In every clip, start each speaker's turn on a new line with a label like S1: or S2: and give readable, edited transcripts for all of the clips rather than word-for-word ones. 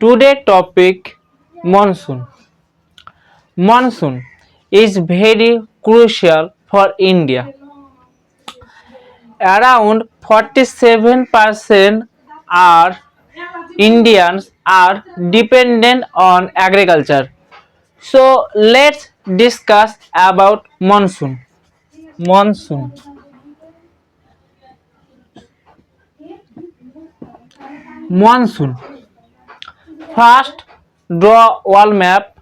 S1: Today topic monsoon. Monsoon is very crucial for India. Around 47% are Indians are dependent on agriculture. So let's discuss about monsoon. Monsoon. Monsoon. First draw wall map.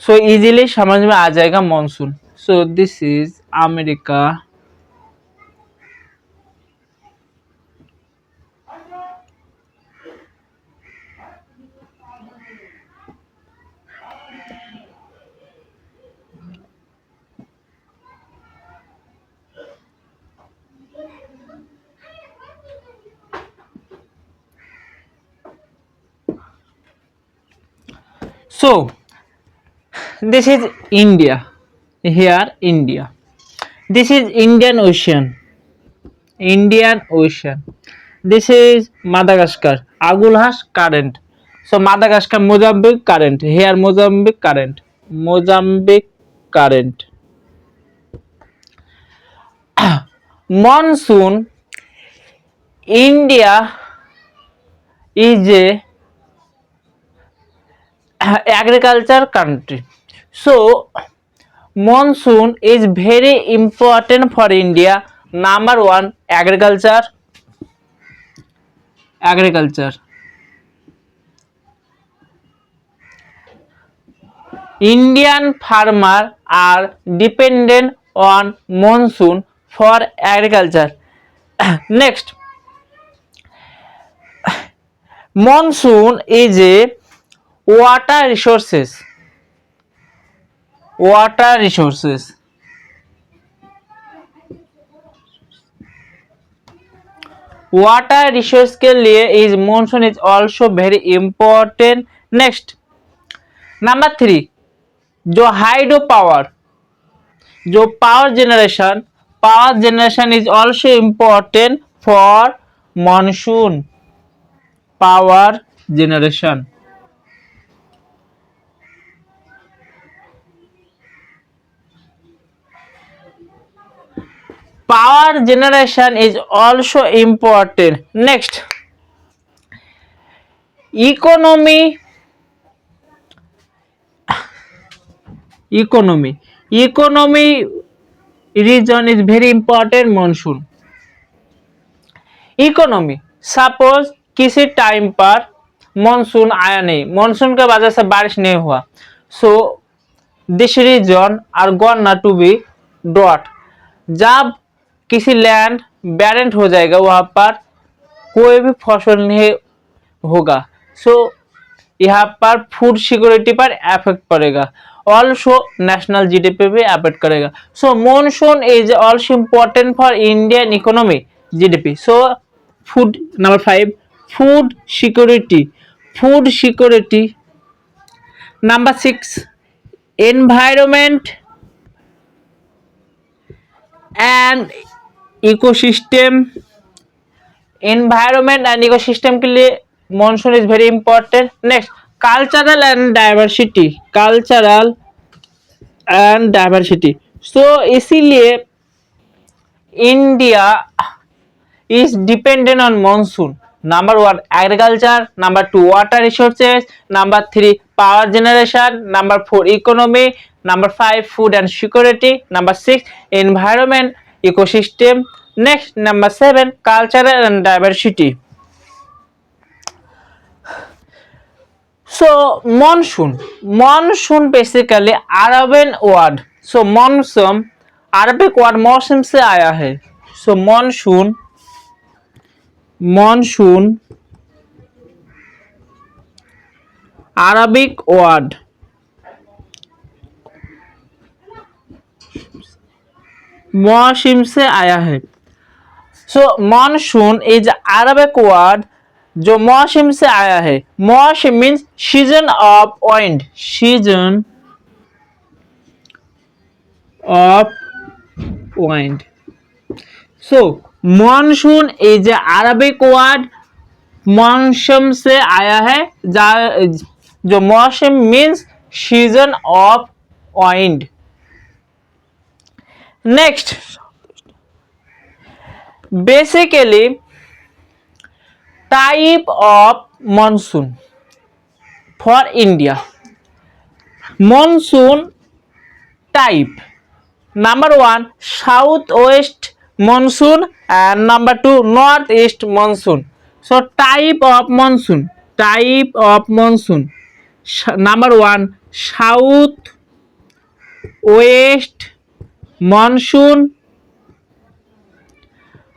S1: So easily समझ में आ जाएगा monsoon. So this is America. So this is India. Here India. This is Indian Ocean. Indian Ocean. This is Madagascar. Agulhas current. So Madagascar, Mozambique current. Here Mozambique current. Mozambique current. Monsoon. India is a agriculture country. So monsoon is very important for India. Number one, agriculture. Agriculture. Indian farmers are dependent on monsoon for agriculture. Next, monsoon is a water resources. Water resources. Water resource के लिए is monsoon is also very important. Next number 3, जो hydro power, जो power generation is also important for monsoon. Power generation. Power generation is also important. Next, economy. Economy region is very important. monsoon. Economy, suppose किसी time पर monsoon आया नहीं, monsoon के वजह से बारिश नहीं हुआ, so this region are gonna to be drought. जब किसी लैंड बैरेंट हो जाएगा, वहां पर कोई भी फसल नहीं होगा, सो यहाँ पर फूड सिक्योरिटी पर इफेक्ट पड़ेगा, ऑल्सो नेशनल जीडीपी पे इफेक्ट करेगा. So monsoon is also important for Indian economy GDP. So food, number 5, food security. Number 6, environment and ecosystem. Environment and ecosystem के लिए monsoon is very important. Next, cultural and diversity. So इसीलिए India is dependent on monsoon. Number 1 agriculture, number 2 water resources, number 3 power generation, number 4 economy, number 5 food and security, number 6 environment ecosystem. Next, number 7 cultural and diversity. So monsoon basically Arabian word. So monsoon Arabic word मौसम से आया है. So monsoon Arabic word. मौसम से आया है. सो monsoon is Arabic word जो मौसम से आया है. मौसम means season of wind. Season of wind. So monsoon is a Arabic word मौसम से आया है, जो मौसम means season of wind. Next, basically type of monsoon for India. Monsoon type, number 1 south west monsoon and number 2 north east monsoon. So type of monsoon, number 1 south west monsoon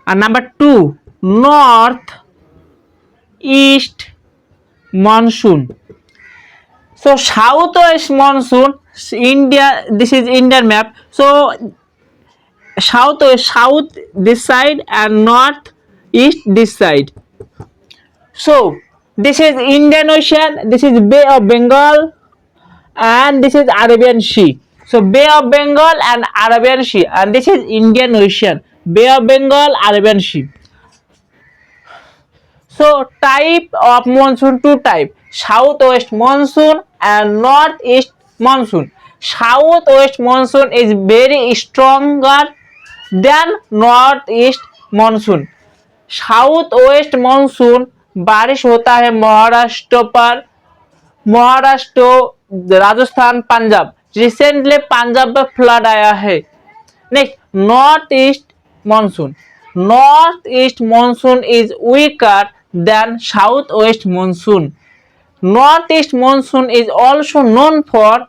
S1: and number 2 north east monsoon. So southwest monsoon, India, this is Indian map. So south this side and north east this side. So this is Indian Ocean, this is Bay of Bengal and this is Arabian Sea. So Bay of Bengal and Arabian Sea, and this is Indian Ocean, Bay of Bengal, Arabian Sea. So type of monsoon, two type, southwest monsoon and northeast monsoon. Southwest monsoon is very stronger than northeast monsoon. South monsoon बारिश होता है महाराष्ट्र पर, Maharashtra, Rajasthan, Punjab. Recently Punjab में flood आया है। Next, north east monsoon is weaker then south west monsoon. North east monsoon is also known for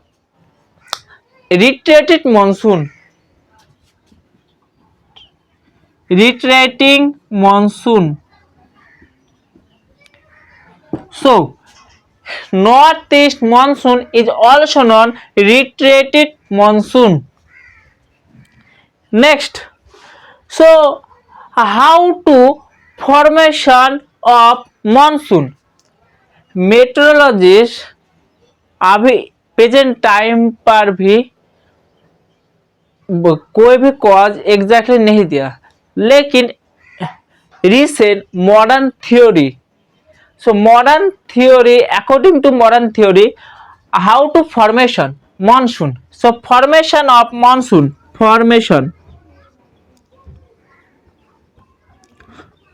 S1: retreating monsoon. So northeast monsoon is also known retreating monsoon. Next, so how to formation of monsoon? Meteorologists अभी present time पर भी कोई भी cause exactly नहीं दिया, लेकिन recent modern theory, so modern theory, according to modern theory, how to formation monsoon. So formation of monsoon,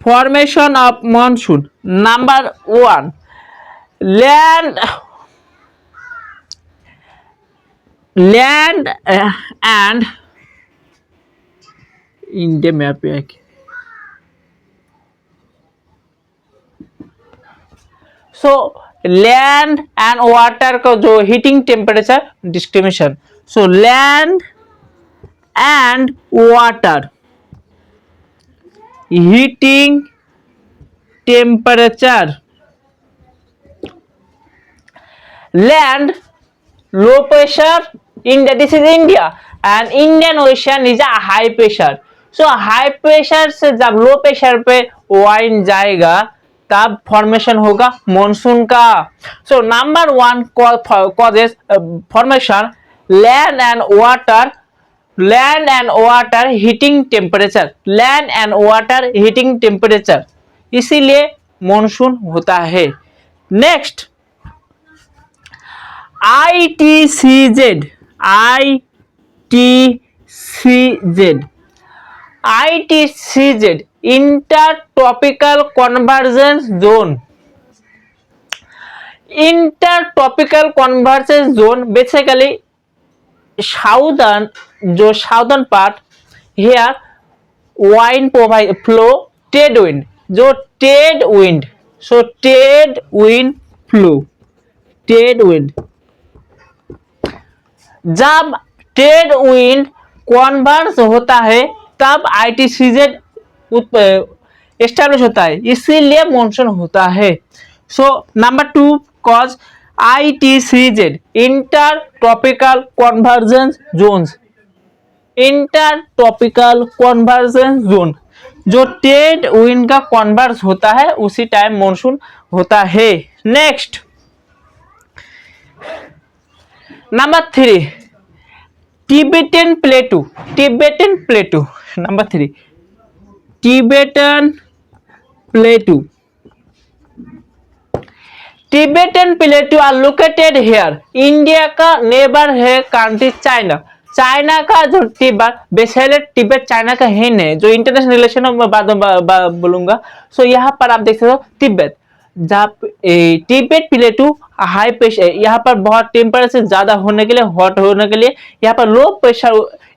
S1: formation of monsoon, number 1 land and India map है। So land and water का जो heating temperature discrimination. So land and water heating temperature. Land low pressure, India, this is India, and Indian Ocean is a high pressure. So high pressure से जब low pressure पे wind जाएगा तब formation होगा monsoon का। So number 1 causes formation land and water heating temperature, land and water heating temperature, इसीलिए monsoon होता है। Next, ITCZ, intertropical convergence zone। intertropical convergence zone basically southern part, here wind provide flow, trade wind, जो trade wind, so trade wind flow, trade wind, जब trade wind converge होता है तब ITCZ establish होता है, इसीलिए मॉनसून होता है। So number 2 cause ITCZ, intertropical convergence zones, intertropical convergence zone, जो ट्रेड विंड का कन्वर्ज होता है उसी टाइम मॉनसून होता है। नेक्स्ट, नंबर 3 Tibetan Plateau, नंबर 3 Tibetan Plateau, Tibetan plateau are located here. India का नेबर है कंट्री चाइना। चाइना का जो तिब्बत बेसिकली तिब्बत चाइना का है नहीं, जो इंटरनेशनल रिलेशन में बाद में बोलूंगा। सो यहाँ पर आप देख सकते हो तिब्बत, जहाँ तिब्बत प्लेटू हाई प्रेशर, यहाँ पर बहुत टेम्परेचर ज्यादा होने के लिए, हॉट होने के लिए यहाँ पर लो प्रेशर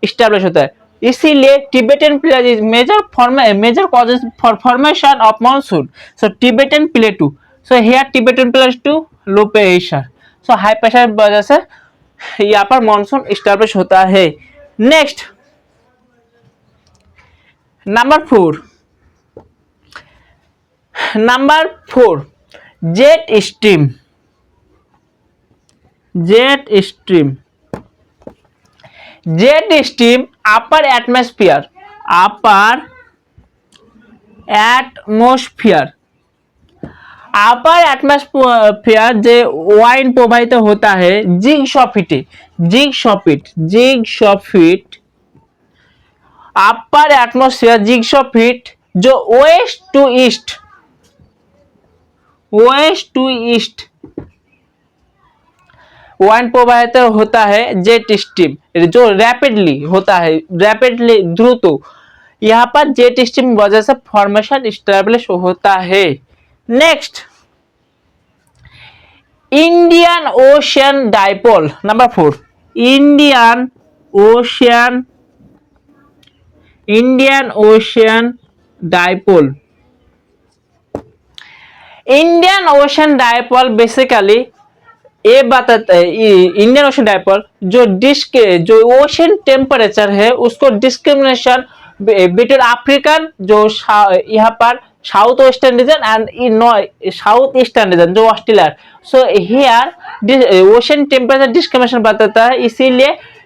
S1: स्टैब्लिश होता है, इसीलिए Tibetan plateau is major causes for formation of monsoon. So Tibetan plateau, so here Tibetan plateau low pressure, so high pressure वजह से यहाँ पर मानसून स्टैब्लिश होता है। Next number 4 jet stream. Jet stream upper atmosphere যে wind প্রবাহিত होता है जिगशॉफिट अपर एटमॉस्फेयर जिगशॉफिट जो वेस्ट टू ईस्ट वाइन प्रवाहित होता है जेट स्ट्रीम, जो रैपिडली होता है, रैपिडली द्रुत, यहाँ पर जेट स्ट्रीम वजह से फॉर्मेशन स्टैब्लिश होता है। Next Indian Ocean dipole. Number 4 Indian Ocean dipole. Indian Ocean dipole basically ये बताता है, इंडियन ओशियन डाइपोल जो ओशियन टेम्परेचर है उसको डिस्क्रिमिनेशन बिटवीन अफ्रीकन, जो यहाँ पर south western region and south eastern region जो Australia. So here ocean temperature discrimination बताता है,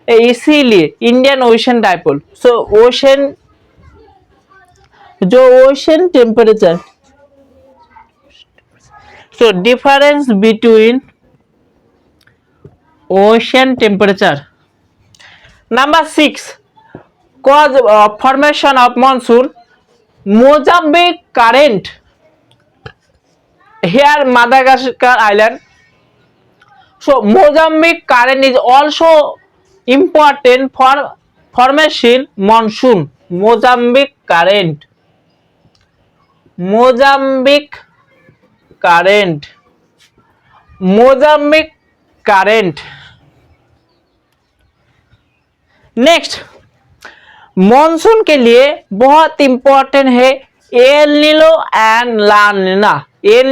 S1: इसीलिए Indian Ocean dipole. So ocean temperature, so difference between ocean temperature. Number 6 cause formation of monsoon, Mozambique current. Here Madagascar island. So Mozambique current is also important for formation monsoon. Mozambique current. Next monsoon के लिए बहुत important है El Nino and La Nina. El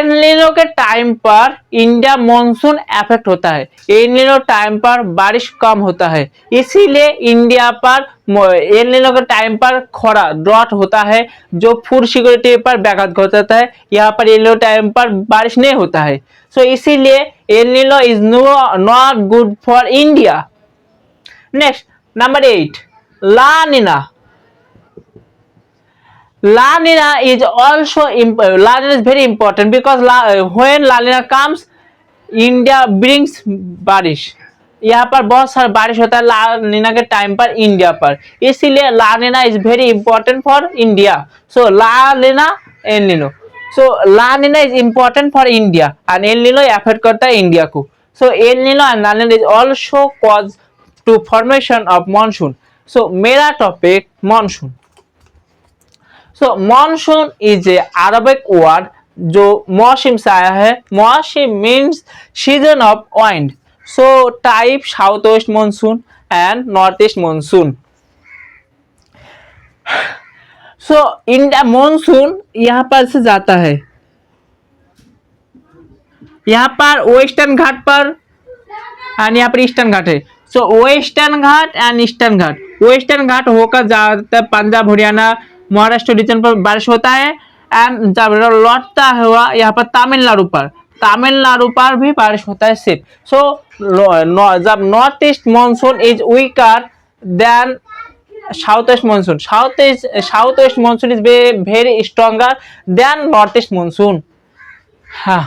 S1: Nino के time पर India monsoon effect होता है। El Nino time पर बारिश कम होता है, इसीलिए इंडिया पर एल नीनो के टाइम पर खरा ड्रॉट होता है, जो फूड सिक्योरिटी पर व्याघात घटाता है। यहाँ पर एल नीनो टाइम पर बारिश नहीं होता है, सो इसीलिए El Nino is not good for India. Next number 8 La Nina. La Nina is very important because when La Nina comes, India brings बारिश। यहाँ पर बहुत सारा बारिश होता है ला नीना के टाइम पर इंडिया पर, इसीलिए La Nina is very important for India. So La Nina El Nino, so La Nina is important for India and El Nino affect करता है इंडिया को। So El Nino and La Nina is also cause to formation of monsoon. So मेरा topic monsoon. So monsoon is a Arabic word जो मौसम से आया है। मौसम means season of wind, so type south west monsoon and north east monsoon. So India monsoon यहाँ पर से जाता है, यहाँ पर वेस्टर्न घाट पर एंड यहाँ पर ईस्टर्न घाट है। So Western Ghat and Eastern Ghat, Western Ghat होकर जाता है पंजाब हरियाणा महाराष्ट्र रीजन पर बारिश होता है, एंड जब लौटता हुआ यहाँ पर तमिलनाडु पर भी बारिश होता है सिर्फ। सो जब north east monsoon is weaker then south west monsoon, south west monsoon is very stronger than north east monsoon. हाँ।